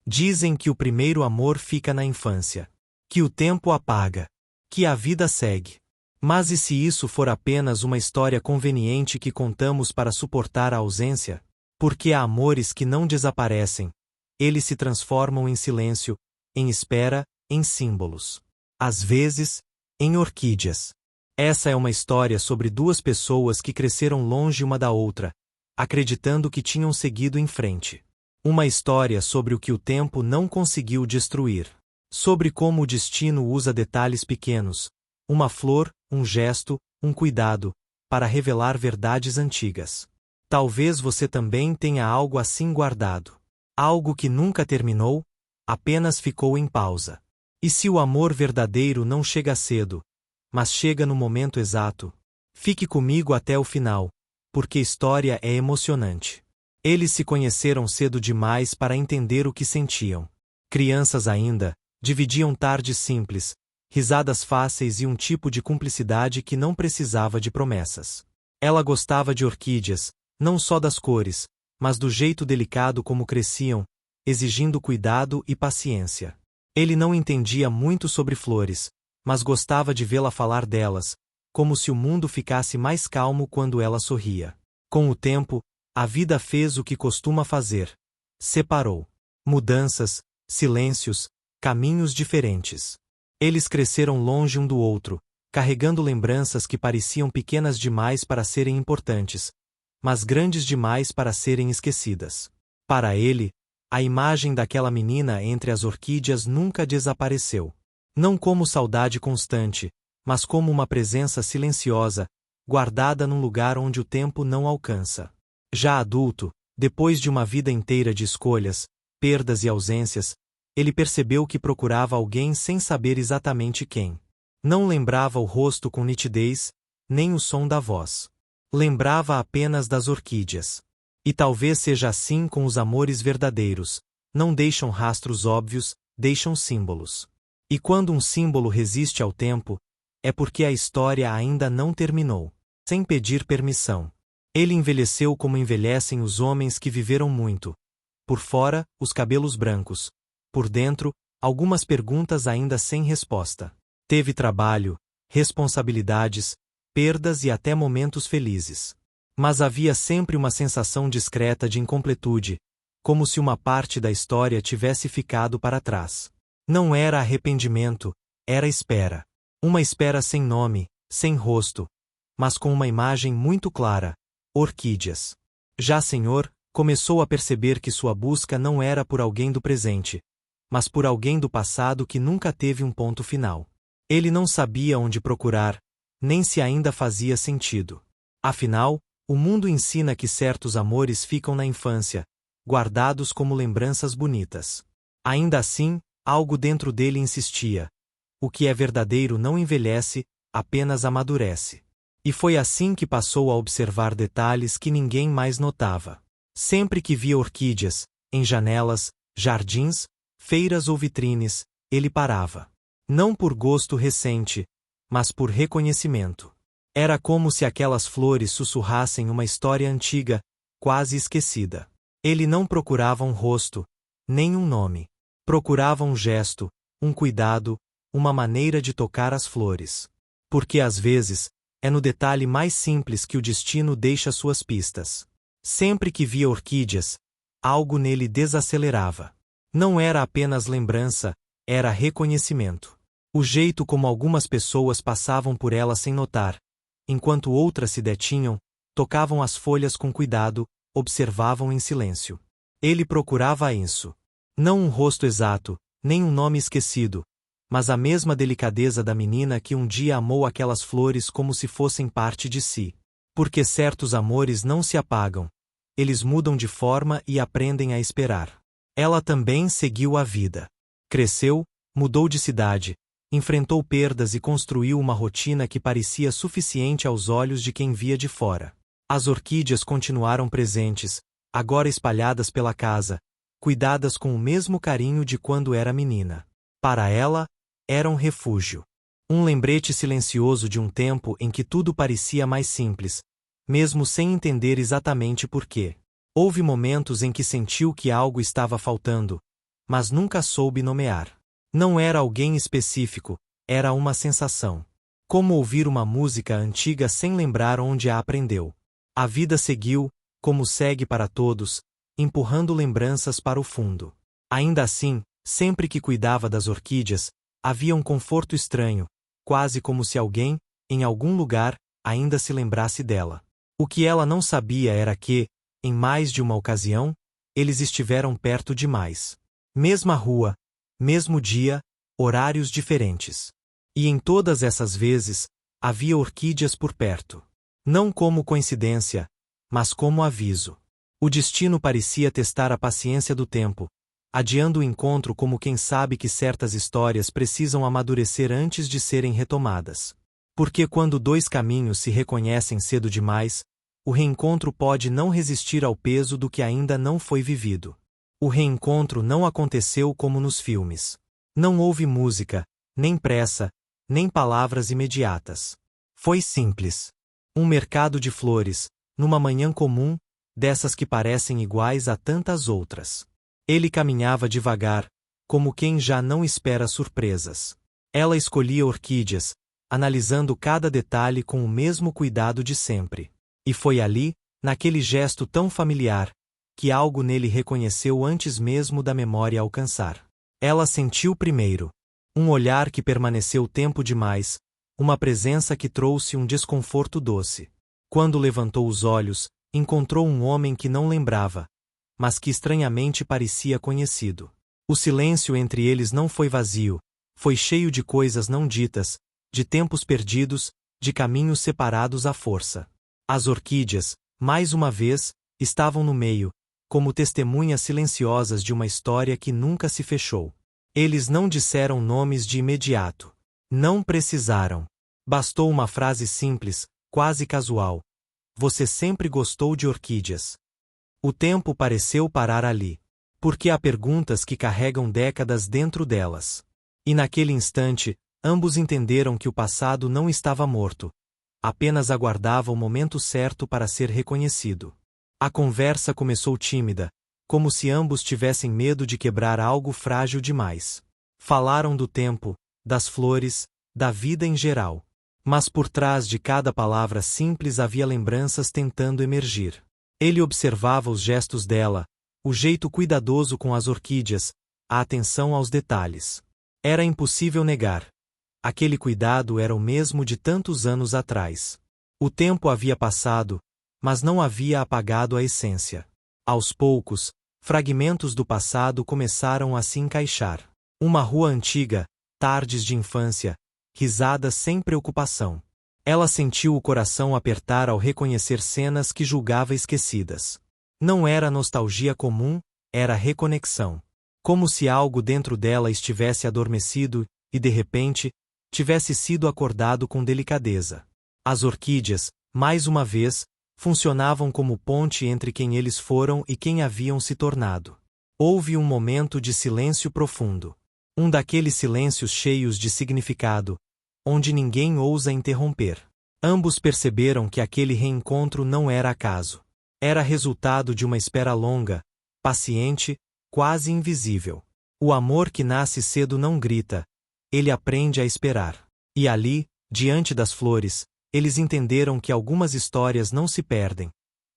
Dizem que o primeiro amor fica na infância, que o tempo apaga, que a vida segue. Mas e se isso for apenas uma história conveniente que contamos para suportar a ausência? Porque há amores que não desaparecem. Eles se transformam em silêncio, em espera, em símbolos. Às vezes, em orquídeas. Essa é uma história sobre duas pessoas que cresceram longe uma da outra, acreditando que tinham seguido em frente. Uma história sobre o que o tempo não conseguiu destruir. Sobre como o destino usa detalhes pequenos, uma flor, um gesto, um cuidado, para revelar verdades antigas. Talvez você também tenha algo assim guardado. Algo que nunca terminou, apenas ficou em pausa. E se o amor verdadeiro não chega cedo, mas chega no momento exato? Fique comigo até o final, porque a história é emocionante. Eles se conheceram cedo demais para entender o que sentiam. Crianças ainda, dividiam tardes simples, risadas fáceis e um tipo de cumplicidade que não precisava de promessas. Ela gostava de orquídeas, não só das cores, mas do jeito delicado como cresciam, exigindo cuidado e paciência. Ele não entendia muito sobre flores, mas gostava de vê-la falar delas, como se o mundo ficasse mais calmo quando ela sorria. Com o tempo, a vida fez o que costuma fazer. Separou. Mudanças, silêncios, caminhos diferentes. Eles cresceram longe um do outro, carregando lembranças que pareciam pequenas demais para serem importantes, mas grandes demais para serem esquecidas. Para ele, a imagem daquela menina entre as orquídeas nunca desapareceu. Não como saudade constante, mas como uma presença silenciosa, guardada num lugar onde o tempo não alcança. Já adulto, depois de uma vida inteira de escolhas, perdas e ausências, ele percebeu que procurava alguém sem saber exatamente quem. Não lembrava o rosto com nitidez, nem o som da voz. Lembrava apenas das orquídeas. E talvez seja assim com os amores verdadeiros. Não deixam rastros óbvios, deixam símbolos. E quando um símbolo resiste ao tempo, é porque a história ainda não terminou. Sem pedir permissão. Ele envelheceu como envelhecem os homens que viveram muito. Por fora, os cabelos brancos. Por dentro, algumas perguntas ainda sem resposta. Teve trabalho, responsabilidades, perdas e até momentos felizes. Mas havia sempre uma sensação discreta de incompletude, como se uma parte da história tivesse ficado para trás. Não era arrependimento, era espera. Uma espera sem nome, sem rosto, mas com uma imagem muito clara: orquídeas. Já Senhor começou a perceber que sua busca não era por alguém do presente, mas por alguém do passado que nunca teve um ponto final. Ele não sabia onde procurar, nem se ainda fazia sentido. Afinal, o mundo ensina que certos amores ficam na infância, guardados como lembranças bonitas. Ainda assim, algo dentro dele insistia: o que é verdadeiro não envelhece, apenas amadurece. E foi assim que passou a observar detalhes que ninguém mais notava. Sempre que via orquídeas, em janelas, jardins, feiras ou vitrines, ele parava. Não por gosto recente, mas por reconhecimento. Era como se aquelas flores sussurrassem uma história antiga, quase esquecida. Ele não procurava um rosto, nem um nome. Procurava um gesto, um cuidado, uma maneira de tocar as flores. Porque às vezes, é no detalhe mais simples que o destino deixa suas pistas. Sempre que via orquídeas, algo nele desacelerava. Não era apenas lembrança, era reconhecimento. O jeito como algumas pessoas passavam por ela sem notar, enquanto outras se detinham, tocavam as folhas com cuidado, observavam em silêncio. Ele procurava isso. Não um rosto exato, nem um nome esquecido, mas a mesma delicadeza da menina que um dia amou aquelas flores como se fossem parte de si. Porque certos amores não se apagam. Eles mudam de forma e aprendem a esperar. Ela também seguiu a vida. Cresceu, mudou de cidade, enfrentou perdas e construiu uma rotina que parecia suficiente aos olhos de quem via de fora. As orquídeas continuaram presentes, agora espalhadas pela casa, cuidadas com o mesmo carinho de quando era menina. Para ela, era um refúgio. Um lembrete silencioso de um tempo em que tudo parecia mais simples, mesmo sem entender exatamente por quê. Houve momentos em que sentiu que algo estava faltando, mas nunca soube nomear. Não era alguém específico, era uma sensação. Como ouvir uma música antiga sem lembrar onde a aprendeu. A vida seguiu, como segue para todos, empurrando lembranças para o fundo. Ainda assim, sempre que cuidava das orquídeas, havia um conforto estranho, quase como se alguém, em algum lugar, ainda se lembrasse dela. O que ela não sabia era que, em mais de uma ocasião, eles estiveram perto demais. Mesma rua, mesmo dia, horários diferentes. E em todas essas vezes, havia orquídeas por perto. Não como coincidência, mas como aviso. O destino parecia testar a paciência do tempo, adiando o encontro como quem sabe que certas histórias precisam amadurecer antes de serem retomadas. Porque quando dois caminhos se reconhecem cedo demais, o reencontro pode não resistir ao peso do que ainda não foi vivido. O reencontro não aconteceu como nos filmes. Não houve música, nem pressa, nem palavras imediatas. Foi simples. Um mercado de flores, numa manhã comum, dessas que parecem iguais a tantas outras. Ele caminhava devagar, como quem já não espera surpresas. Ela escolhia orquídeas, analisando cada detalhe com o mesmo cuidado de sempre. E foi ali, naquele gesto tão familiar, que algo nele reconheceu antes mesmo da memória alcançar. Ela sentiu primeiro. Um olhar que permaneceu tempo demais, uma presença que trouxe um desconforto doce. Quando levantou os olhos, encontrou um homem que não lembrava, mas que estranhamente parecia conhecido. O silêncio entre eles não foi vazio, foi cheio de coisas não ditas, de tempos perdidos, de caminhos separados à força. As orquídeas, mais uma vez, estavam no meio, como testemunhas silenciosas de uma história que nunca se fechou. Eles não disseram nomes de imediato. Não precisaram. Bastou uma frase simples, quase casual. Você sempre gostou de orquídeas. O tempo pareceu parar ali. Porque há perguntas que carregam décadas dentro delas. E naquele instante, ambos entenderam que o passado não estava morto. Apenas aguardava o momento certo para ser reconhecido. A conversa começou tímida, como se ambos tivessem medo de quebrar algo frágil demais. Falaram do tempo, das flores, da vida em geral. Mas por trás de cada palavra simples havia lembranças tentando emergir. Ele observava os gestos dela, o jeito cuidadoso com as orquídeas, a atenção aos detalhes. Era impossível negar. Aquele cuidado era o mesmo de tantos anos atrás. O tempo havia passado, mas não havia apagado a essência. Aos poucos, fragmentos do passado começaram a se encaixar. Uma rua antiga, tardes de infância, risadas sem preocupação. Ela sentiu o coração apertar ao reconhecer cenas que julgava esquecidas. Não era nostalgia comum, era reconexão. Como se algo dentro dela estivesse adormecido e, de repente, tivesse sido acordado com delicadeza. As orquídeas, mais uma vez, funcionavam como ponte entre quem eles foram e quem haviam se tornado. Houve um momento de silêncio profundo. Um daqueles silêncios cheios de significado, onde ninguém ousa interromper. Ambos perceberam que aquele reencontro não era acaso. Era resultado de uma espera longa, paciente, quase invisível. O amor que nasce cedo não grita, ele aprende a esperar. E ali, diante das flores, eles entenderam que algumas histórias não se perdem.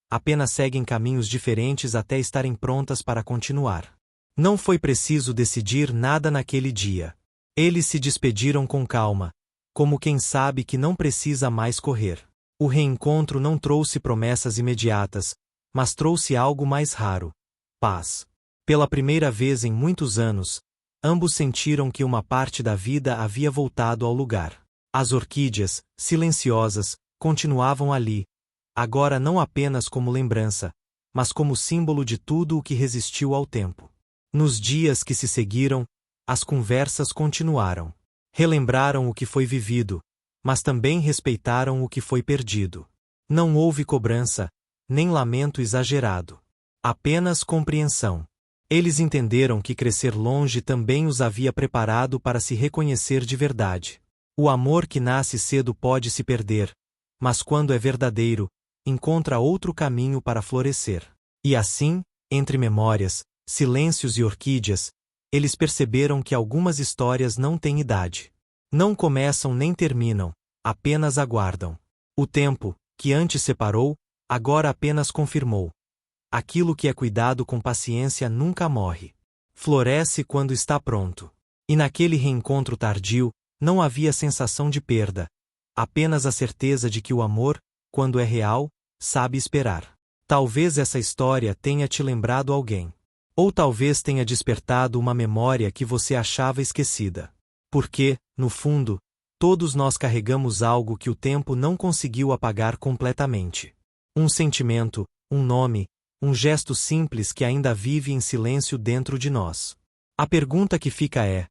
Apenas seguem caminhos diferentes até estarem prontas para continuar. Não foi preciso decidir nada naquele dia. Eles se despediram com calma, como quem sabe que não precisa mais correr. O reencontro não trouxe promessas imediatas, mas trouxe algo mais raro: paz. Pela primeira vez em muitos anos, ambos sentiram que uma parte da vida havia voltado ao lugar. As orquídeas, silenciosas, continuavam ali, agora não apenas como lembrança, mas como símbolo de tudo o que resistiu ao tempo. Nos dias que se seguiram, as conversas continuaram. Relembraram o que foi vivido, mas também respeitaram o que foi perdido. Não houve cobrança, nem lamento exagerado. Apenas compreensão. Eles entenderam que crescer longe também os havia preparado para se reconhecer de verdade. O amor que nasce cedo pode se perder, mas quando é verdadeiro, encontra outro caminho para florescer. E assim, entre memórias, silêncios e orquídeas, Eles perceberam que algumas histórias não têm idade. Não começam nem terminam, apenas aguardam. O tempo, que antes separou, agora apenas confirmou. Aquilo que é cuidado com paciência nunca morre. Floresce quando está pronto. E naquele reencontro tardio, não havia sensação de perda, apenas a certeza de que o amor, quando é real, sabe esperar. Talvez essa história tenha te lembrado alguém. Ou talvez tenha despertado uma memória que você achava esquecida. Porque, no fundo, todos nós carregamos algo que o tempo não conseguiu apagar completamente. Um sentimento, um nome, um gesto simples que ainda vive em silêncio dentro de nós. A pergunta que fica é: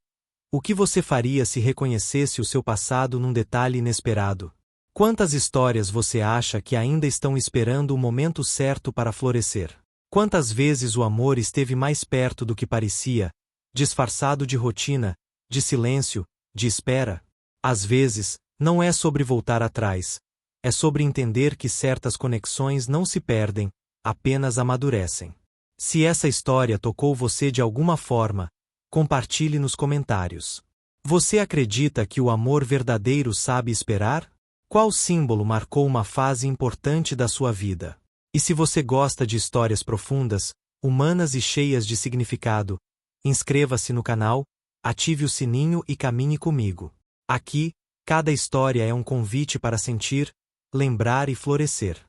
o que você faria se reconhecesse o seu passado num detalhe inesperado? Quantas histórias você acha que ainda estão esperando o momento certo para florescer? Quantas vezes o amor esteve mais perto do que parecia, disfarçado de rotina, de silêncio, de espera? Às vezes, não é sobre voltar atrás, é sobre entender que certas conexões não se perdem, apenas amadurecem. Se essa história tocou você de alguma forma, compartilhe nos comentários. Você acredita que o amor verdadeiro sabe esperar? Qual símbolo marcou uma fase importante da sua vida? E se você gosta de histórias profundas, humanas e cheias de significado, inscreva-se no canal, ative o sininho e caminhe comigo. Aqui, cada história é um convite para sentir, lembrar e florescer.